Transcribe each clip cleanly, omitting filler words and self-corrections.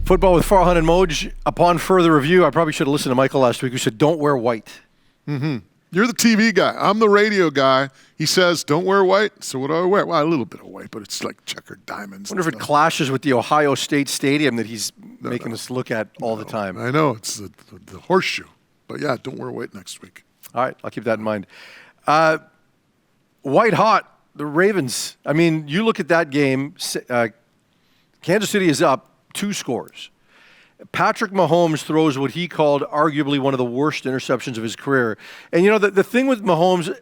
Football with Farhan and Moj. Upon further review, I probably should have listened to Michael last week who said, don't wear white. Mm-hmm. You're the TV guy. I'm the radio guy. He says, don't wear white. So what do I wear? Well, a little bit of white, but it's like checkered diamonds. I wonder if it clashes with the Ohio State Stadium that he's making us look at all the time. I know. It's the horseshoe. But yeah, don't wear white next week. All right. I'll keep that in mind. White hot, the Ravens. I mean, you look at that game. Kansas City is up 2 scores. Patrick Mahomes throws what he called arguably one of the worst interceptions of his career. And, you know, the thing with Mahomes,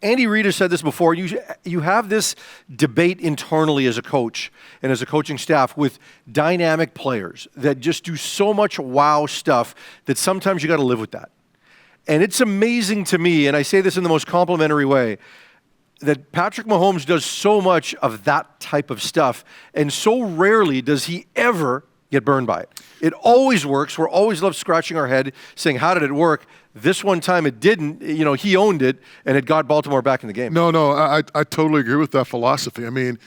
Andy Reid has said this before, you have this debate internally as a coach and as a coaching staff with dynamic players that just do so much wow stuff that sometimes you got to live with that. And it's amazing to me, and I say this in the most complimentary way, that Patrick Mahomes does so much of that type of stuff, and so rarely does he ever get burned by it. It always works. We're always left scratching our head saying, how did it work? This one time it didn't. You know, he owned it, and it got Baltimore back in the game. No, I totally agree with that philosophy. I mean,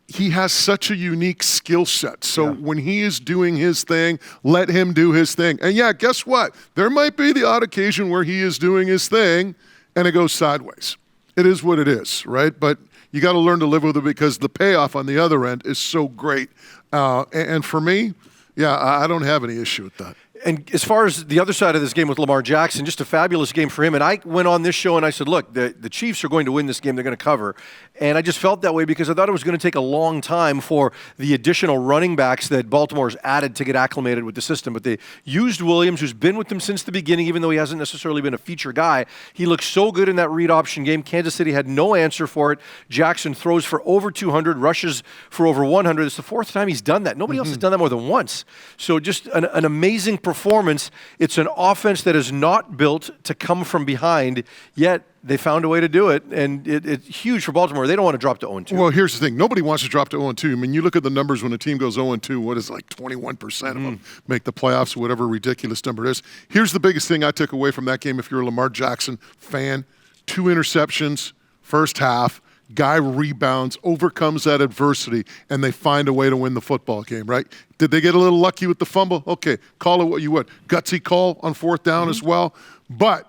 he has such a unique skill set. So when he is doing his thing, let him do his thing. And yeah, guess what? There might be the odd occasion where he is doing his thing, and it goes sideways. It is what it is, right? But you got to learn to live with it because the payoff on the other end is so great. And for me, yeah, I don't have any issue with that. And as far as the other side of this game with Lamar Jackson, just a fabulous game for him. And I went on this show and I said, look, the Chiefs are going to win this game. They're going to cover. And I just felt that way because I thought it was going to take a long time for the additional running backs that Baltimore's added to get acclimated with the system. But they used Williams, who's been with them since the beginning, even though he hasn't necessarily been a feature guy. He looked so good in that read option game. Kansas City had no answer for it. Jackson throws for over 200, rushes for over 100. It's the 4th time he's done that. Nobody else has done that more than once. So just an amazing performance. It's an offense that is not built to come from behind, yet they found a way to do it, and it's huge for Baltimore. They don't want to drop to 0-2. Well, here's the thing. Nobody wants to drop to 0-2. I mean, you look at the numbers when a team goes 0-2, what is like 21% of them make the playoffs, whatever ridiculous number it is. Here's the biggest thing I took away from that game if you're a Lamar Jackson fan. 2 interceptions, first half. Guy rebounds, overcomes that adversity, and they find a way to win the football game, right? Did they get a little lucky with the fumble? Okay, call it what you would. Gutsy call on 4th down as well. But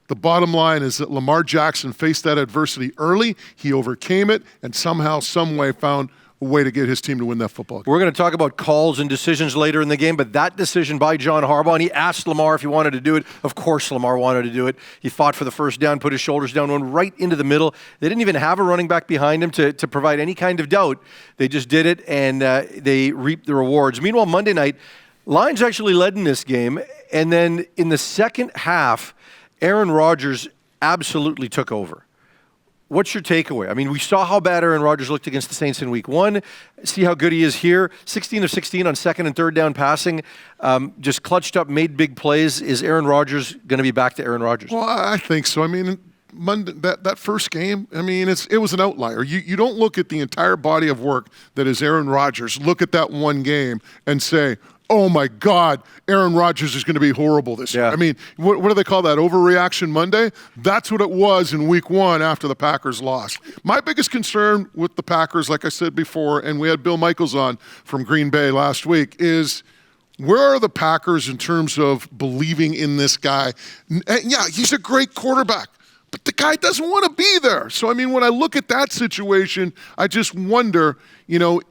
the bottom line is that Lamar Jackson faced that adversity early. He overcame it and somehow, some way found a way to get his team to win that football game. We're going to talk about calls and decisions later in the game, but that decision by John Harbaugh, and he asked Lamar if he wanted to do it. Of course Lamar wanted to do it. He fought for the first down, put his shoulders down, went right into the middle. They didn't even have a running back behind him to provide any kind of doubt. They just did it, and they reaped the rewards. Meanwhile, Monday night, Lions actually led in this game, and then in the second half, Aaron Rodgers absolutely took over. What's your takeaway? I mean, we saw how bad Aaron Rodgers looked against the Saints in week 1. See how good he is here. 16 of 16 on 2nd and 3rd down passing. Just clutched up, made big plays. Is Aaron Rodgers going to be back to Aaron Rodgers? Well, I think so. I mean, Monday, that first game, I mean, it was an outlier. You don't look at the entire body of work that is Aaron Rodgers, look at that one game and say, oh my God, Aaron Rodgers is going to be horrible this year. I mean, what do they call that, overreaction Monday? That's what it was in week 1 after the Packers lost. My biggest concern with the Packers, like I said before, and we had Bill Michaels on from Green Bay last week, is where are the Packers in terms of believing in this guy? Yeah, he's a great quarterback, but the guy doesn't want to be there. So, I mean, when I look at that situation, I just wonder, you know,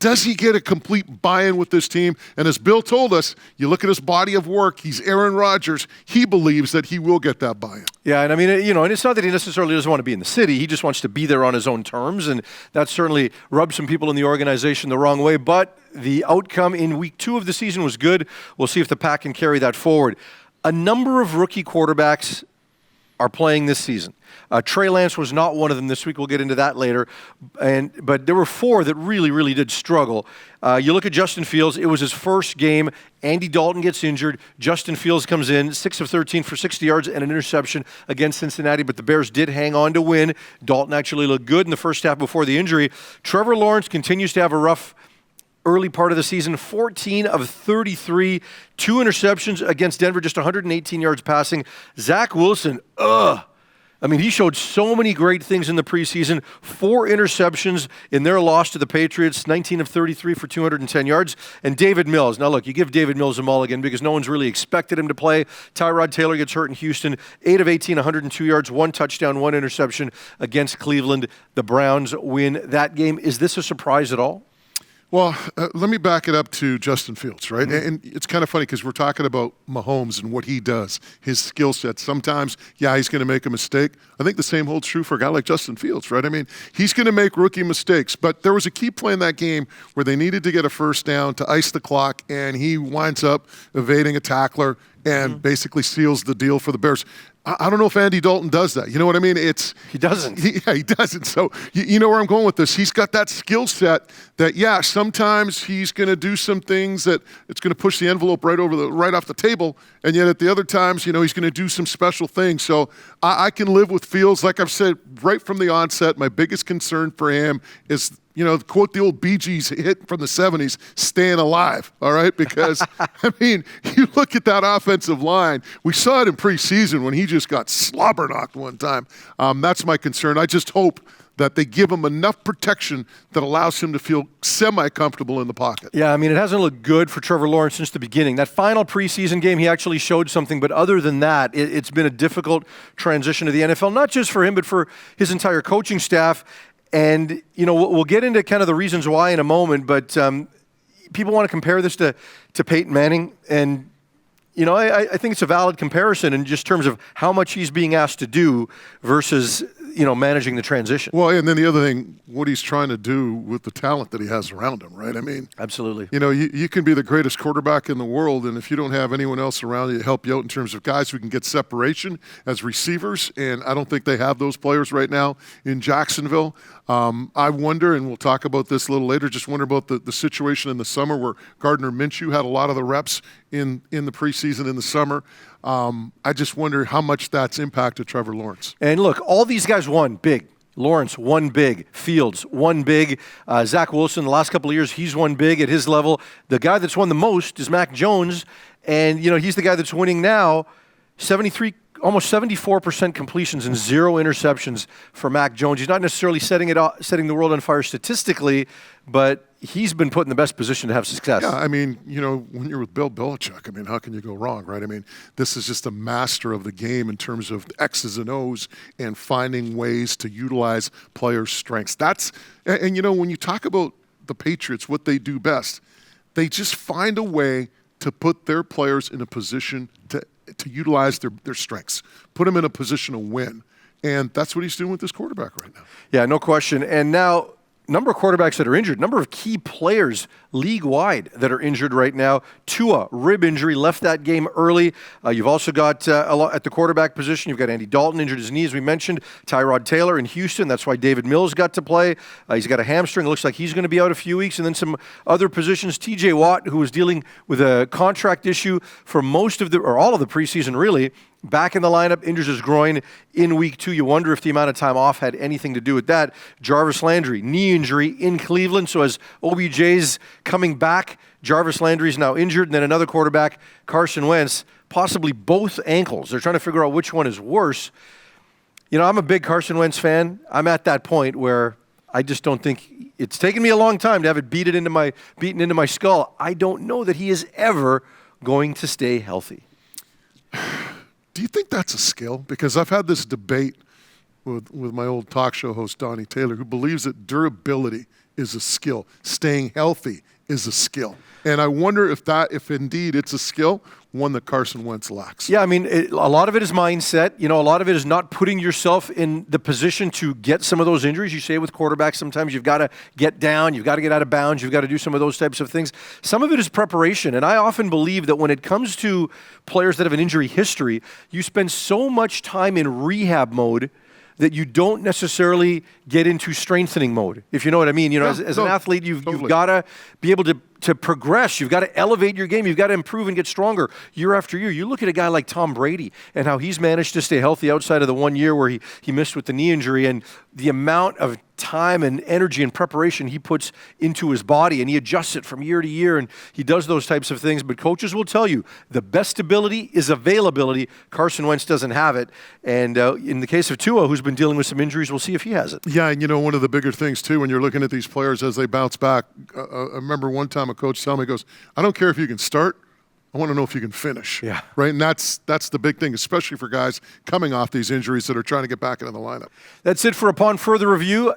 does he get a complete buy-in with this team? And as Bill told us, you look at his body of work, he's Aaron Rodgers. He believes that he will get that buy-in. Yeah, and I mean, you know, and it's not that he necessarily doesn't want to be in the city. He just wants to be there on his own terms, and that certainly rubbed some people in the organization the wrong way. But the outcome in week 2 of the season was good. We'll see if the Pack can carry that forward. A number of rookie quarterbacks are playing this season. Trey Lance was not one of them this week. We'll get into that later. But there were 4 that really, really did struggle. You look at Justin Fields. It was his first game. Andy Dalton gets injured. Justin Fields comes in, 6 of 13 for 60 yards and an interception against Cincinnati, but the Bears did hang on to win. Dalton actually looked good in the first half before the injury. Trevor Lawrence continues to have a rough early part of the season, 14 of 33, 2 interceptions against Denver, just 118 yards passing. Zach Wilson, I mean, he showed so many great things in the preseason. 4 interceptions in their loss to the Patriots, 19 of 33 for 210 yards. And David Mills. Now, look, you give David Mills a mulligan because no one's really expected him to play. Tyrod Taylor gets hurt in Houston. 8 of 18, 102 yards, 1 touchdown, 1 interception against Cleveland. The Browns win that game. Is this a surprise at all? Well, let me back it up to Justin Fields, right? Mm-hmm. And it's kind of funny because we're talking about Mahomes and what he does, his skill set. Sometimes, yeah, he's going to make a mistake. I think the same holds true for a guy like Justin Fields, right? I mean, he's going to make rookie mistakes. But there was a key play in that game where they needed to get a first down to ice the clock, and he winds up evading a tackler and basically seals the deal for the Bears. I don't know if Andy Dalton does that. You know what I mean? He doesn't. He doesn't. So you know where I'm going with this. He's got that skill set that, yeah, sometimes he's going to do some things that it's going to push the envelope right off the table, and yet at the other times, you know, he's going to do some special things. So I can live with Fields. Like I've said right from the onset, my biggest concern for him is, you know, quote the old Bee Gees hit from the 70s, staying alive, all right? Because, I mean, you look at that offensive line. We saw it in preseason when he just got slobber knocked one time. That's my concern. I just hope that they give him enough protection that allows him to feel semi-comfortable in the pocket. Yeah, I mean, it hasn't looked good for Trevor Lawrence since the beginning. That final preseason game, he actually showed something, but other than that, it's been a difficult transition to the NFL, not just for him, but for his entire coaching staff. And, you know, we'll get into kind of the reasons why in a moment, but people want to compare this to Peyton Manning. And, you know, I think it's a valid comparison in just terms of how much he's being asked to do versus, you know, managing the transition. Well, and then the other thing, what he's trying to do with the talent that he has around him, right? I mean, absolutely. You know, you can be the greatest quarterback in the world, and if you don't have anyone else around you to help you out in terms of guys who can get separation as receivers, and I don't think they have those players right now in Jacksonville. I wonder, and we'll talk about this a little later, just wonder about the situation in the summer where Gardner Minshew had a lot of the reps in the preseason in the summer. I just wonder how much that's impacted Trevor Lawrence. And look, all these guys won big. Lawrence won big. Fields won big. Zach Wilson, the last couple of years, he's won big at his level. The guy that's won the most is Mac Jones, and you know he's the guy that's winning now. Almost 74% completions and 0 interceptions for Mac Jones. He's not necessarily setting the world on fire statistically, but he's been put in the best position to have success. Yeah, I mean, you know, when you're with Bill Belichick, I mean, how can you go wrong, right? I mean, this is just a master of the game in terms of X's and O's and finding ways to utilize players' strengths. And you know, when you talk about the Patriots, what they do best, they just find a way to put their players in a position to utilize their strengths, put them in a position to win. And that's what he's doing with this quarterback right now. Yeah, no question. And now, number of quarterbacks that are injured, number of key players league-wide that are injured right now. Tua, rib injury, left that game early. You've also got, at the quarterback position, you've got Andy Dalton injured his knee, as we mentioned. Tyrod Taylor in Houston. That's why David Mills got to play. He's got a hamstring. It looks like he's going to be out a few weeks. And then some other positions. TJ Watt, who was dealing with a contract issue for all of the preseason, really, back in the lineup, injures his groin in week 2. You wonder if the amount of time off had anything to do with that. Jarvis Landry, knee injury in Cleveland. So as OBJ's coming back, Jarvis Landry's now injured. And then another quarterback, Carson Wentz, possibly both ankles. They're trying to figure out which one is worse. You know, I'm a big Carson Wentz fan. I'm at that point where I just don't think it's taken me a long time to have it beaten into my skull. I don't know that he is ever going to stay healthy. Do you think that's a skill? Because I've had this debate with my old talk show host, Donnie Taylor, who believes that durability is a skill. Staying healthy is a skill. And I wonder if indeed it's a skill, one that Carson Wentz lacks. Yeah, I mean, a lot of it is mindset. You know, a lot of it is not putting yourself in the position to get some of those injuries. You say with quarterbacks, sometimes you've got to get down, you've got to get out of bounds, you've got to do some of those types of things. Some of it is preparation. And I often believe that when it comes to players that have an injury history, you spend so much time in rehab mode that you don't necessarily get into strengthening mode, if you know what I mean. You know, as an athlete, you've got to be able to to progress. You've got to elevate your game. You've got to improve and get stronger year after year. You look at a guy like Tom Brady and how he's managed to stay healthy outside of the 1 year where he missed with the knee injury, and the amount of time and energy and preparation he puts into his body, and he adjusts it from year to year, and he does those types of things. But coaches will tell you the best ability is availability. Carson Wentz doesn't have it. And in the case of Tua, who's been dealing with some injuries, we'll see if he has it. Yeah, and one of the bigger things, too, when you're looking at these players as they bounce back, I remember one time a coach told me, he goes, I don't care if you can start, I want to know if you can finish. Yeah. Right? And that's the big thing, especially for guys coming off these injuries that are trying to get back into the lineup. That's it for Upon Further Review.